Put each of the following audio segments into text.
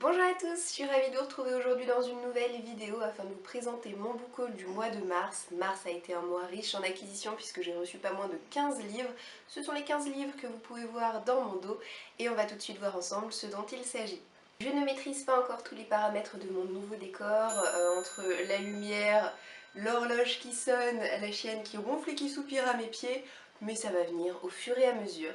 Bonjour à tous, je suis ravie de vous retrouver aujourd'hui dans une nouvelle vidéo afin de vous présenter mon book haul du mois de mars. Mars a été un mois riche en acquisitions puisque j'ai reçu pas moins de 15 livres. Ce sont les 15 livres que vous pouvez voir dans mon dos et on va tout de suite voir ensemble ce dont il s'agit. Je ne maîtrise pas encore tous les paramètres de mon nouveau décor, entre la lumière, l'horloge qui sonne, la chienne qui ronfle et qui soupire à mes pieds, mais ça va venir au fur et à mesure.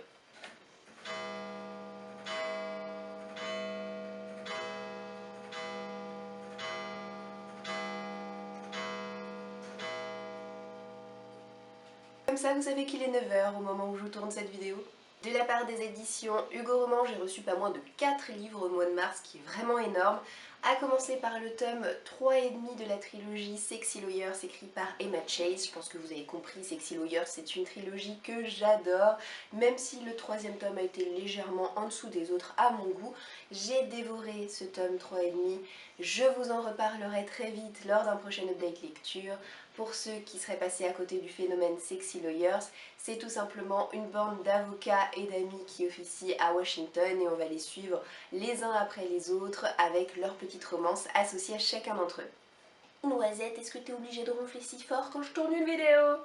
Comme ça, vous savez qu'il est 9 h au moment où je tourne cette vidéo. De la part des éditions Hugo Roman, j'ai reçu pas moins de 4 livres au mois de mars, qui est vraiment énorme. À commencer par le tome 3,5 de la trilogie Sexy Lawyers, écrit par Emma Chase. Je pense que vous avez compris, Sexy Lawyers, c'est une trilogie que j'adore. Même si le troisième tome a été légèrement en dessous des autres à mon goût, j'ai dévoré ce tome 3,5. Je vous en reparlerai très vite lors d'un prochain update lecture. Pour ceux qui seraient passés à côté du phénomène Sexy Lawyers, c'est tout simplement une bande d'avocats et d'amis qui officient à Washington et on va les suivre les uns après les autres avec leur petite romance associée à chacun d'entre eux. Noisette, est-ce que t'es obligée de ronfler si fort quand je tourne une vidéo?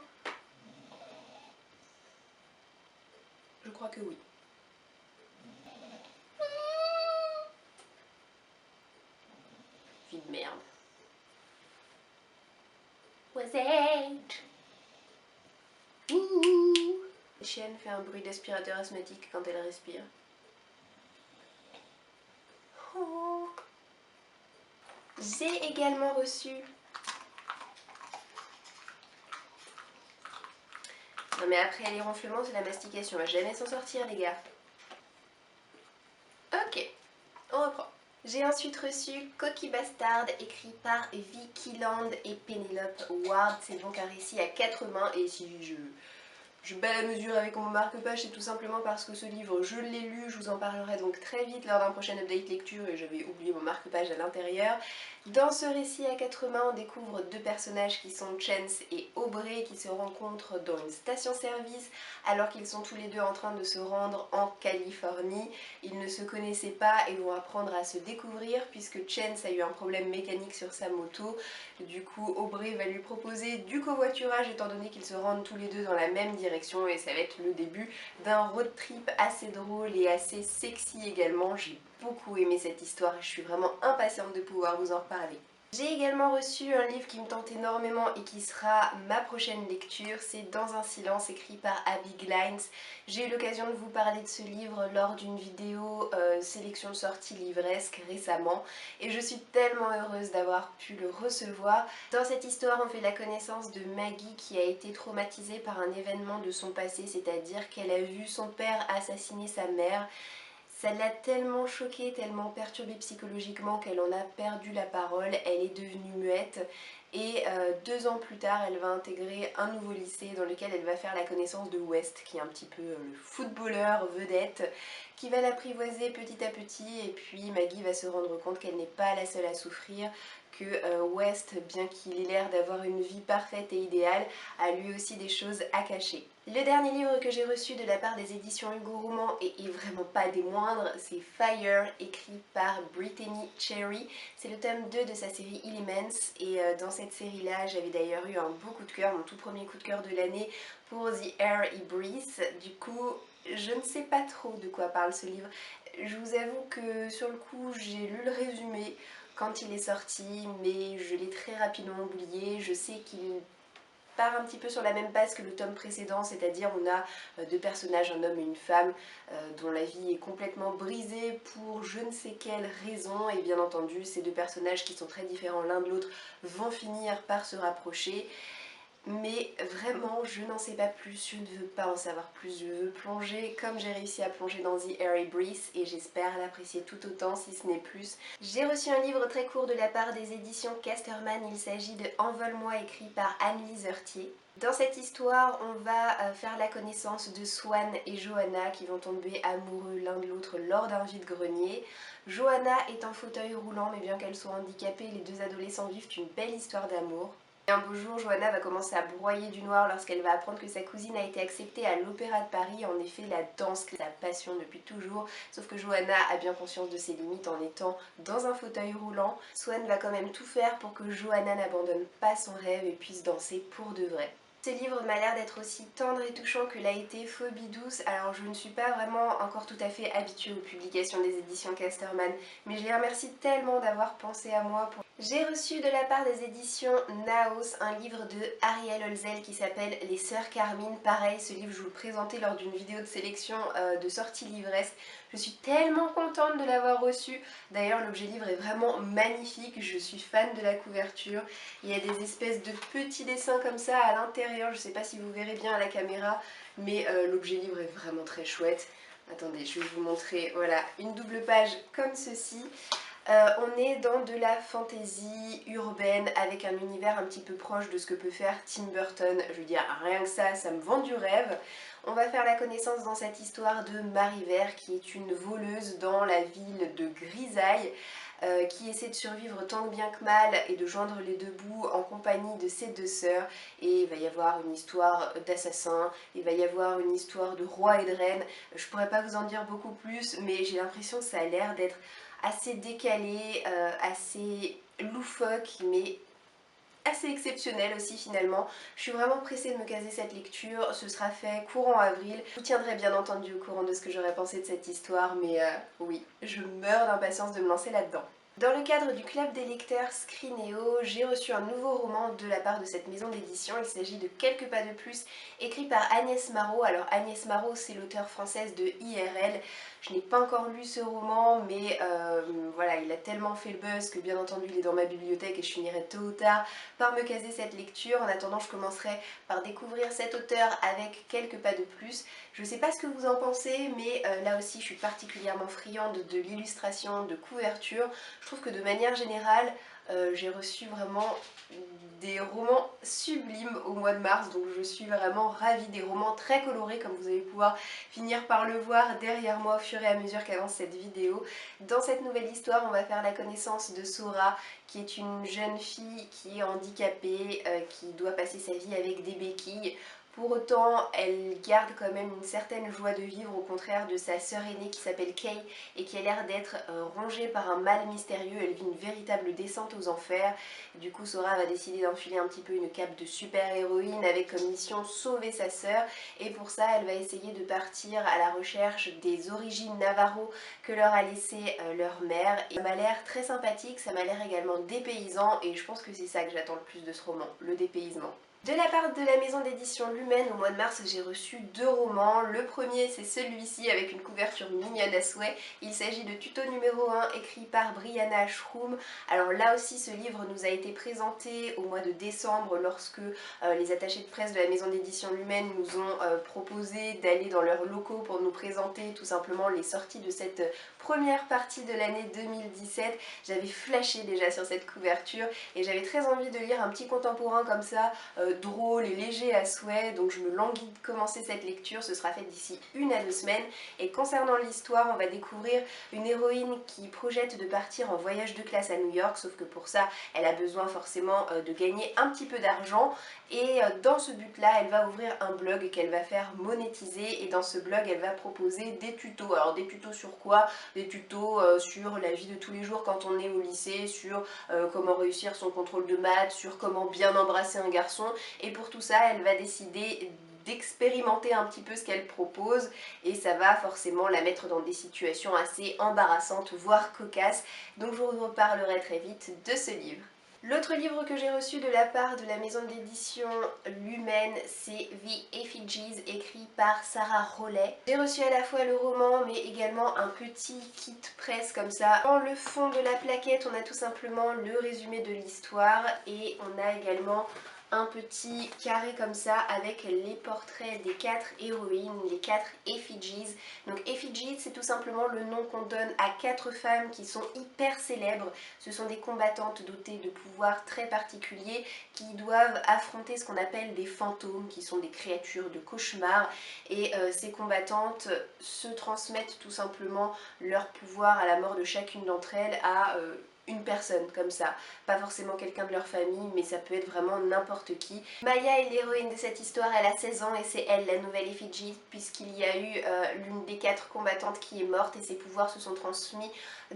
Je crois que oui. Vie de merde. Noisette. La chienne fait un bruit d'aspirateur asthmatique quand elle respire. Oh. J'ai également reçu... Non mais après les ronflements, c'est la mastication, on va jamais s'en sortir les gars. Ok, on reprend. J'ai ensuite reçu Coquille Bastard, écrit par Vicky Land et Penelope Ward. C'est donc un récit à 4 mains et si je bats la mesure avec mon marque-page, c'est tout simplement parce que ce livre, je l'ai lu, je vous en parlerai donc très vite lors d'un prochain update lecture et j'avais oublié mon marque-page à l'intérieur. Dans ce récit à 4 mains, on découvre deux personnages qui sont Chance et Aubrey qui se rencontrent dans une station-service alors qu'ils sont tous les deux en train de se rendre en Californie. Ils ne se connaissaient pas et vont apprendre à se découvrir puisque Chance a eu un problème mécanique sur sa moto. Du coup, Aubrey va lui proposer du covoiturage étant donné qu'ils se rendent tous les deux dans la même direction et ça va être le début d'un road trip assez drôle et assez sexy également. J'ai beaucoup aimé cette histoire et je suis vraiment impatiente de pouvoir vous en reparler. J'ai également reçu un livre qui me tente énormément et qui sera ma prochaine lecture, c'est Dans un silence, écrit par Abby Glines. J'ai eu l'occasion de vous parler de ce livre lors d'une vidéo sélection de sortie livresque récemment et je suis tellement heureuse d'avoir pu le recevoir. Dans cette histoire, on fait la connaissance de Maggie qui a été traumatisée par un événement de son passé, c'est-à-dire qu'elle a vu son père assassiner sa mère. Ça l'a tellement choquée, tellement perturbée psychologiquement qu'elle en a perdu la parole, elle est devenue muette et 2 ans plus tard elle va intégrer un nouveau lycée dans lequel elle va faire la connaissance de West qui est un petit peu le footballeur vedette qui va l'apprivoiser petit à petit et puis Maggie va se rendre compte qu'elle n'est pas la seule à souffrir, que West, bien qu'il ait l'air d'avoir une vie parfaite et idéale, a lui aussi des choses à cacher. Le dernier livre que j'ai reçu de la part des éditions Hugo Roman et vraiment pas des moindres, c'est Fire, écrit par Brittany Cherry. C'est le tome 2 de sa série Elements et dans cette série-là, j'avais d'ailleurs eu un beau coup de cœur, mon tout premier coup de cœur de l'année pour The Air He Breathes. Du coup, je ne sais pas trop de quoi parle ce livre. Je vous avoue que sur le coup, j'ai lu le résumé quand il est sorti, mais je l'ai très rapidement oublié. Je sais qu'il part un petit peu sur la même base que le tome précédent, c'est-à-dire on a deux personnages, un homme et une femme, dont la vie est complètement brisée pour je ne sais quelle raison, et bien entendu ces deux personnages qui sont très différents l'un de l'autre vont finir par se rapprocher. Mais vraiment, je n'en sais pas plus, je ne veux pas en savoir plus, je veux plonger comme j'ai réussi à plonger dans The Air He Breathes et j'espère l'apprécier tout autant si ce n'est plus. J'ai reçu un livre très court de la part des éditions Casterman, il s'agit de Envole-moi écrit par Anne-Lise Heurtier. Dans cette histoire, on va faire la connaissance de Swan et Johanna qui vont tomber amoureux l'un de l'autre lors d'un vide-grenier. Johanna est en fauteuil roulant mais bien qu'elle soit handicapée, les deux adolescents vivent une belle histoire d'amour. Et un beau jour, Johanna va commencer à broyer du noir lorsqu'elle va apprendre que sa cousine a été acceptée à l'Opéra de Paris. En effet, la danse, c'est sa passion depuis toujours. Sauf que Johanna a bien conscience de ses limites en étant dans un fauteuil roulant. Swan va quand même tout faire pour que Johanna n'abandonne pas son rêve et puisse danser pour de vrai. Ce livre m'a l'air d'être aussi tendre et touchant que l'a été Phobie douce. Alors je ne suis pas vraiment encore tout à fait habituée aux publications des éditions Casterman, mais je les remercie tellement d'avoir pensé à moi. J'ai reçu de la part des éditions Naos un livre de Ariel Holzel qui s'appelle Les Sœurs Carmine. Pareil, ce livre je vous le présentais lors d'une vidéo de sélection de sortie livresque. Je suis tellement contente de l'avoir reçu. D'ailleurs l'objet livre est vraiment magnifique, je suis fan de la couverture. Il y a des espèces de petits dessins comme ça à l'intérieur, je ne sais pas si vous verrez bien à la caméra, mais l'objet livre est vraiment très chouette. Attendez, je vais vous montrer, voilà, une double page comme ceci. On est dans de la fantasy urbaine avec un univers un petit peu proche de ce que peut faire Tim Burton. Je veux dire, rien que ça me vend du rêve. On va faire la connaissance dans cette histoire de Marie Vert qui est une voleuse dans la ville de Grisaille. Qui essaie de survivre tant bien que mal et de joindre les deux bouts en compagnie de ses deux sœurs. Et il va y avoir une histoire d'assassin, il va y avoir une histoire de roi et de reine. Je pourrais pas vous en dire beaucoup plus, mais j'ai l'impression que ça a l'air d'être assez décalé, assez loufoque, mais assez exceptionnel aussi finalement. Je suis vraiment pressée de me caser cette lecture, ce sera fait courant avril. Je vous tiendrai bien entendu au courant de ce que j'aurais pensé de cette histoire, mais oui, je meurs d'impatience de me lancer là-dedans. Dans le cadre du club des lecteurs Scrineo, j'ai reçu un nouveau roman de la part de cette maison d'édition. Il s'agit de Quelques pas de plus, écrit par Agnès Marot. Alors Agnès Marot, c'est l'auteure française de IRL. Je n'ai pas encore lu ce roman, mais voilà, il a tellement fait le buzz que bien entendu il est dans ma bibliothèque et je finirai tôt ou tard par me caser cette lecture. En attendant, je commencerai par découvrir cet auteur avec Quelques pas de plus. Je ne sais pas ce que vous en pensez, mais là aussi je suis particulièrement friande de l'illustration, de couverture. Je trouve que de manière générale, j'ai reçu vraiment des romans sublimes au mois de mars, donc je suis vraiment ravie, des romans très colorés comme vous allez pouvoir finir par le voir derrière moi au fur et à mesure qu'avance cette vidéo. Dans cette nouvelle histoire, on va faire la connaissance de Sora, qui est une jeune fille qui est handicapée, qui doit passer sa vie avec des béquilles. Pour autant, elle garde quand même une certaine joie de vivre, au contraire de sa sœur aînée qui s'appelle Kay et qui a l'air d'être rongée par un mal mystérieux. Elle vit une véritable descente aux enfers. Du coup, Sora va décider d'enfiler un petit peu une cape de super-héroïne avec comme mission sauver sa sœur. Et pour ça, elle va essayer de partir à la recherche des origines Navarro que leur a laissé leur mère. Et ça m'a l'air très sympathique, ça m'a l'air également dépaysant et je pense que c'est ça que j'attends le plus de ce roman, le dépaysement. De la part de la maison d'édition Lumen, au mois de mars, j'ai reçu 2 romans. Le premier, c'est celui-ci avec une couverture mignonne à souhait. Il s'agit de Tuto numéro 1, écrit par Brianna Schroom. Alors là aussi, ce livre nous a été présenté au mois de décembre lorsque les attachés de presse de la maison d'édition Lumen nous ont proposé d'aller dans leurs locaux pour nous présenter tout simplement les sorties de cette première partie de l'année 2017. J'avais flashé déjà sur cette couverture et j'avais très envie de lire un petit contemporain comme ça, drôle et léger à souhait, donc je me languis de commencer cette lecture. Ce sera fait d'ici 1 à 2 semaines. Et concernant l'histoire, on va découvrir une héroïne qui projette de partir en voyage de classe à New York, sauf que pour ça elle a besoin forcément de gagner un petit peu d'argent, et dans ce but là elle va ouvrir un blog qu'elle va faire monétiser, et dans ce blog elle va proposer des tutos. Alors des tutos sur quoi? Des tutos sur la vie de tous les jours quand on est au lycée, sur comment réussir son contrôle de maths, sur comment bien embrasser un garçon. Et pour tout ça, elle va décider d'expérimenter un petit peu ce qu'elle propose et ça va forcément la mettre dans des situations assez embarrassantes, voire cocasses. Donc je vous reparlerai très vite de ce livre. L'autre livre que j'ai reçu de la part de la maison d'édition Lumen, c'est The Effigies, écrit par Sarah Rollet. J'ai reçu à la fois le roman mais également un petit kit presse comme ça. Dans le fond de la plaquette, on a tout simplement le résumé de l'histoire et on a également un petit carré comme ça avec les portraits des 4 héroïnes, les 4 effigies. Donc effigies, c'est tout simplement le nom qu'on donne à 4 femmes qui sont hyper célèbres. Ce sont des combattantes dotées de pouvoirs très particuliers qui doivent affronter ce qu'on appelle des fantômes, qui sont des créatures de cauchemar. Et ces combattantes se transmettent tout simplement leur pouvoir à la mort de chacune d'entre elles à une personne comme ça, pas forcément quelqu'un de leur famille, mais ça peut être vraiment n'importe qui. Maya est l'héroïne de cette histoire, elle a 16 ans et c'est elle la nouvelle effigie, puisqu'il y a eu l'une des 4 combattantes qui est morte et ses pouvoirs se sont transmis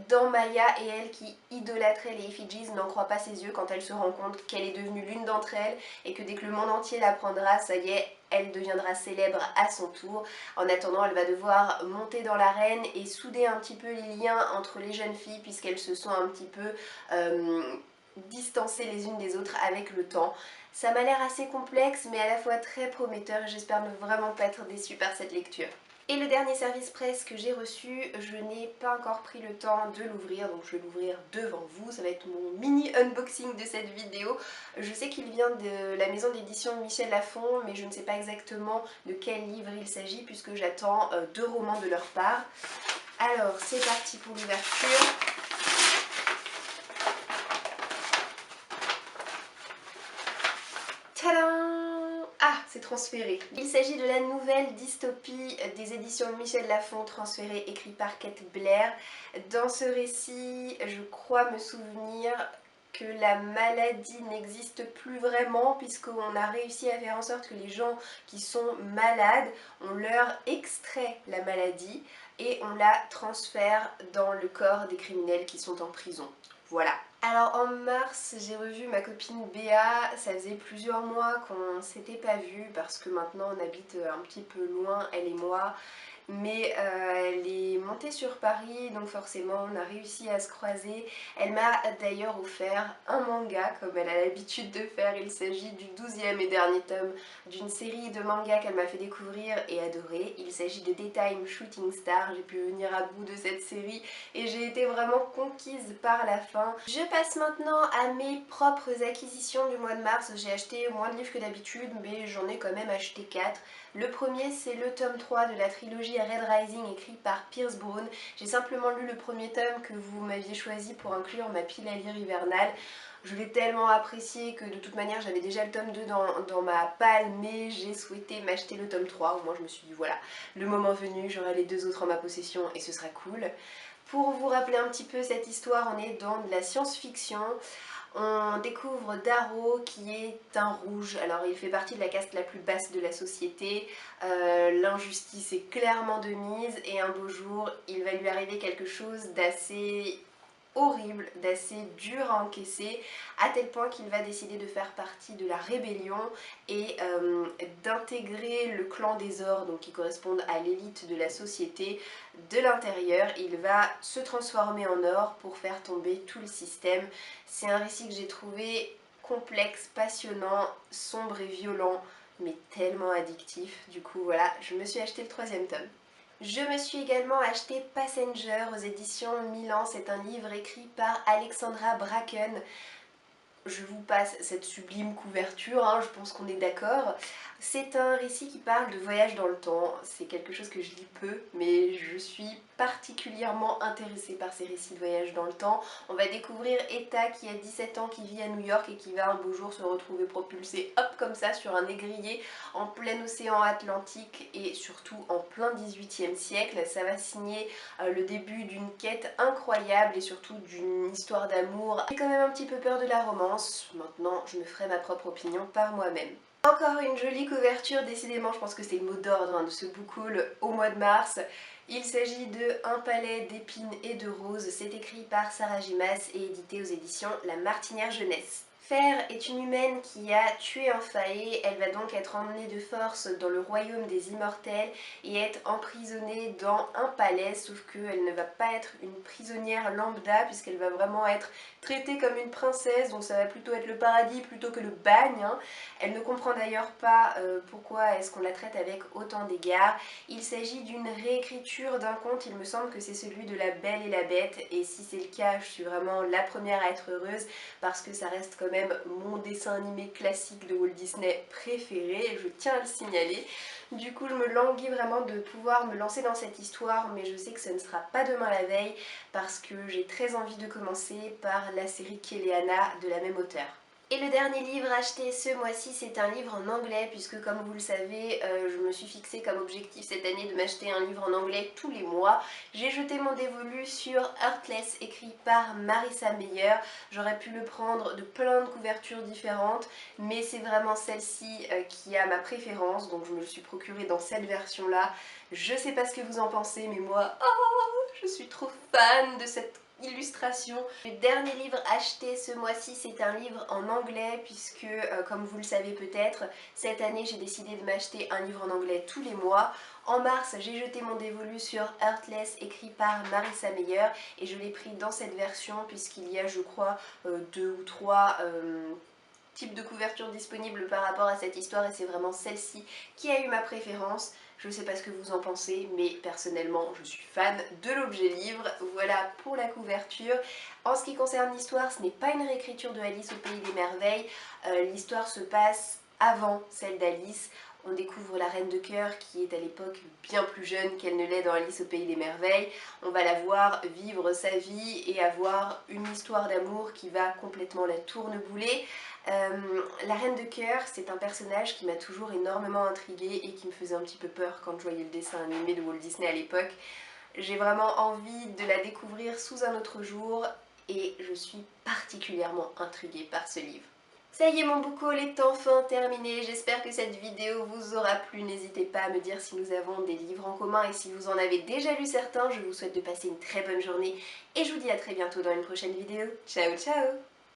dans Maya, et elle qui idolâtrait les effigies n'en croit pas ses yeux quand elle se rend compte qu'elle est devenue l'une d'entre elles et que dès que le monde entier l'apprendra, ça y est, elle deviendra célèbre à son tour. En attendant, elle va devoir monter dans l'arène et souder un petit peu les liens entre les jeunes filles puisqu'elles se sont un petit peu distancées les unes des autres avec le temps. Ça m'a l'air assez complexe mais à la fois très prometteur et j'espère ne vraiment pas être déçue par cette lecture. Et le dernier service presse que j'ai reçu, je n'ai pas encore pris le temps de l'ouvrir, donc je vais l'ouvrir devant vous, ça va être mon mini unboxing de cette vidéo. Je sais qu'il vient de la maison d'édition Michel Lafon, mais je ne sais pas exactement de quel livre il s'agit puisque j'attends 2 romans de leur part. Alors c'est parti pour l'ouverture. Tadam! Ah, c'est transféré. Il s'agit de la nouvelle dystopie des éditions Michel Lafon, transférée, écrit par Kate Blair. Dans ce récit, je crois me souvenir que la maladie n'existe plus vraiment puisqu'on a réussi à faire en sorte que les gens qui sont malades, on leur extrait la maladie et on la transfère dans le corps des criminels qui sont en prison. Voilà. Alors en mars, j'ai revu ma copine Béa, ça faisait plusieurs mois qu'on s'était pas vu parce que maintenant on habite un petit peu loin, elle et moi. Mais elle est montée sur Paris, donc forcément on a réussi à se croiser. Elle m'a d'ailleurs offert un manga comme elle a l'habitude de faire. Il s'agit du 12e et dernier tome d'une série de mangas qu'elle m'a fait découvrir et adorer. Il s'agit de Daytime Shooting Star. J'ai pu venir à bout de cette série et j'ai été vraiment conquise par la fin. Je passe maintenant à mes propres acquisitions du mois de mars. J'ai acheté moins de livres que d'habitude, mais j'en ai quand même acheté 4. Le premier, c'est le tome 3 de la trilogie Red Rising écrit par Pierce Brown. J'ai simplement lu le premier tome que vous m'aviez choisi pour inclure ma pile à lire hivernale. Je l'ai tellement apprécié que de toute manière j'avais déjà le tome 2 dans ma palle, mais j'ai souhaité m'acheter le tome 3. Au moins je me suis dit voilà, le moment venu, j'aurai les 2 autres en ma possession et ce sera cool. Pour vous rappeler un petit peu cette histoire, on est dans de la science-fiction. On découvre Darrow qui est un rouge. Alors il fait partie de la caste la plus basse de la société. L'injustice est clairement de mise et un beau jour il va lui arriver quelque chose d'assez horrible, d'assez dur à encaisser, à tel point qu'il va décider de faire partie de la rébellion et d'intégrer le clan des Ors, donc qui correspondent à l'élite de la société. De l'intérieur, il va se transformer en or pour faire tomber tout le système. C'est un récit que j'ai trouvé complexe, passionnant, sombre et violent, mais tellement addictif. Du coup voilà, je me suis acheté le 3e tome. Je me suis également acheté Passenger aux éditions Milan. C'est un livre écrit par Alexandra Bracken. Je vous passe cette sublime couverture, hein, je pense qu'on est d'accord. C'est un récit qui parle de voyage dans le temps. C'est quelque chose que je lis peu, mais je suis particulièrement intéressée par ces récits de voyage dans le temps. On va découvrir Etta qui a 17 ans, qui vit à New York et qui va un beau jour se retrouver propulsée hop comme ça sur un négrier en plein océan Atlantique et surtout en plein 18e siècle. Ça va signer le début d'une quête incroyable et surtout d'une histoire d'amour. J'ai quand même un petit peu peur de la romance. Maintenant je me ferai ma propre opinion par moi-même. Encore une jolie couverture, décidément je pense que c'est le mot d'ordre de ce book haul au mois de mars. Il s'agit de Un palais d'épines et de roses, c'est écrit par Sarah Gimas et édité aux éditions La Martinière Jeunesse. Fer est une humaine qui a tué un faé, elle va donc être emmenée de force dans le royaume des immortels et être emprisonnée dans un palais, sauf qu'elle ne va pas être une prisonnière lambda puisqu'elle va vraiment être traitée comme une princesse, donc ça va plutôt être le paradis plutôt que le bagne. Hein. Elle ne comprend d'ailleurs pas pourquoi est-ce qu'on la traite avec autant d'égards. Il s'agit d'une réécriture d'un conte, il me semble que c'est celui de La Belle et la Bête, et si c'est le cas, je suis vraiment la première à être heureuse parce que ça reste quand même mon dessin animé classique de Walt Disney préféré, je tiens à le signaler. Du coup je me languis vraiment de pouvoir me lancer dans cette histoire, mais je sais que ce ne sera pas demain la veille parce que j'ai très envie de commencer par la série Kéléana de la même auteure. Et le dernier livre acheté ce mois-ci, c'est un livre en anglais, puisque comme vous le savez, je me suis fixé comme objectif cette année de m'acheter un livre en anglais tous les mois. J'ai jeté mon dévolu sur Heartless, écrit par Marissa Meyer. J'aurais pu le prendre de plein de couvertures différentes, mais c'est vraiment celle-ci qui a ma préférence, donc je me le suis procurée dans cette version-là. Je sais pas ce que vous en pensez, mais moi, oh, je suis trop fan de cette illustration. Le dernier livre acheté ce mois-ci, c'est un livre en anglais puisque comme vous le savez peut-être, cette année j'ai décidé de m'acheter un livre en anglais tous les mois. En mars, j'ai jeté mon dévolu sur Heartless, écrit par Marissa Meyer, et je l'ai pris dans cette version puisqu'il y a, je crois, 2 ou 3 types de couverture disponibles par rapport à cette histoire, et c'est vraiment celle-ci qui a eu ma préférence. Je ne sais pas ce que vous en pensez, mais personnellement je suis fan de l'objet livre. Voilà pour la couverture. En ce qui concerne l'histoire, ce n'est pas une réécriture de Alice au Pays des Merveilles. L'histoire se passe avant celle d'Alice. On découvre la Reine de Cœur qui est à l'époque bien plus jeune qu'elle ne l'est dans Alice au Pays des Merveilles. On va la voir vivre sa vie et avoir une histoire d'amour qui va complètement la tournebouler. La Reine de Cœur, c'est un personnage qui m'a toujours énormément intriguée et qui me faisait un petit peu peur quand je voyais le dessin animé de Walt Disney à l'époque. J'ai vraiment envie de la découvrir sous un autre jour et je suis particulièrement intriguée par ce livre. Ça y est, mon book haul est enfin terminé, j'espère que cette vidéo vous aura plu. N'hésitez pas à me dire si nous avons des livres en commun et si vous en avez déjà lu certains. Je vous souhaite de passer une très bonne journée et je vous dis à très bientôt dans une prochaine vidéo. Ciao ciao!